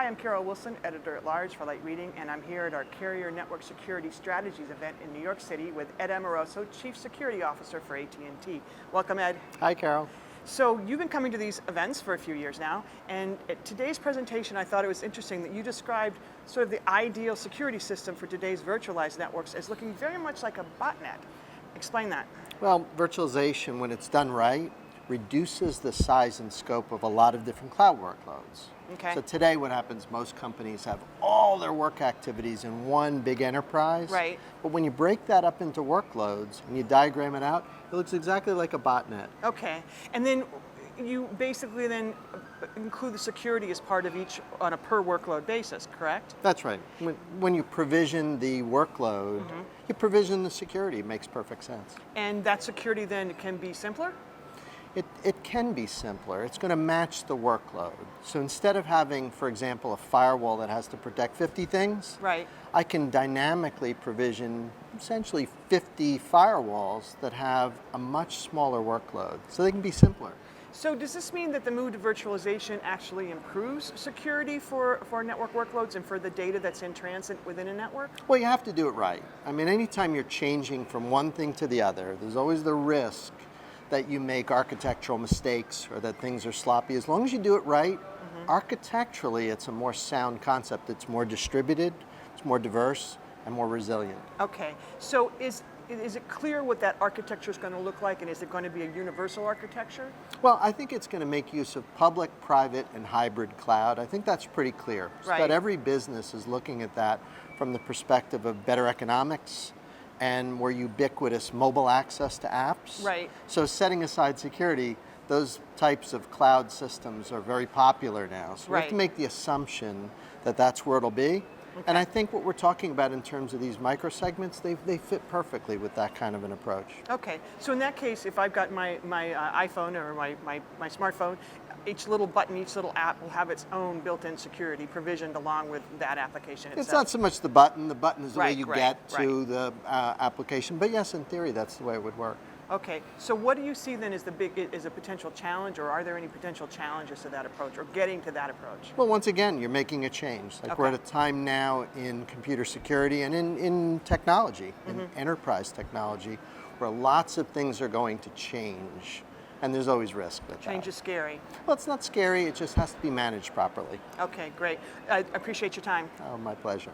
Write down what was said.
Hi, I'm Carol Wilson, Editor-at-Large for Light Reading, and I'm here at our Carrier Network Security Strategies event in New York City with Ed Amoroso, Chief Security Officer for AT&T. Welcome, Ed. Hi, Carol. So you've been coming to these events for a few years now, and at today's presentation I thought it was interesting that you described sort of the ideal security system for today's virtualized networks as looking very much like a botnet. Explain that. Well, virtualization, when it's done right, reduces the size and scope of a lot of different cloud workloads. Okay. So today what happens, most companies have all their work activities in one big enterprise. Right. But when you break that up into workloads and you diagram it out, it looks exactly like a botnet. Okay, and then you basically then include the security as part of each on a per workload basis, correct? That's right. When you provision the workload, you provision the security. It makes perfect sense. And that security then can be simpler? It can be simpler. It's going to match the workload. So instead of having, for example, a firewall that has to protect 50 things, Right. I can dynamically provision essentially 50 firewalls that have a much smaller workload. So they can be simpler. So does this mean that the move to virtualization actually improves security for network workloads and for the data that's in transit within a network? Well, you have to do it right. I mean, anytime you're changing from one thing to the other, there's always the risk that you make architectural mistakes or that things are sloppy. As long as you do it right, architecturally it's a more sound concept. It's more distributed, it's more diverse, and more resilient. Okay, so is it clear what that architecture is going to look like, and is it going to be a universal architecture? Well, I think it's going to make use of public, private, and hybrid cloud. I think that's pretty clear. So Right. that every business is looking at that from the perspective of better economics and more ubiquitous mobile access to apps. Right. So setting aside security, those types of cloud systems are very popular now. So we have to Right. make the assumption that that's where it'll be. And I think what we're talking about in terms of these microsegments, they fit perfectly with that kind of an approach. Okay, so in that case, if I've got my iPhone or my smartphone, each little button, each little app will have its own built-in security provisioned along with that application itself. It's not so much the button is the way Right, you right, get to the application. But yes, in theory, that's the way it would work. Okay, so what do you see then as a potential challenge, or are there any potential challenges to that approach, or getting to that approach? Well, once again, you're making a change. Like we're at a time now in computer security and in technology, in enterprise technology, where lots of things are going to change. And there's always risk with that. Change is scary. Well, it's not scary, it just has to be managed properly. Okay, great. I appreciate your time. Oh, my pleasure.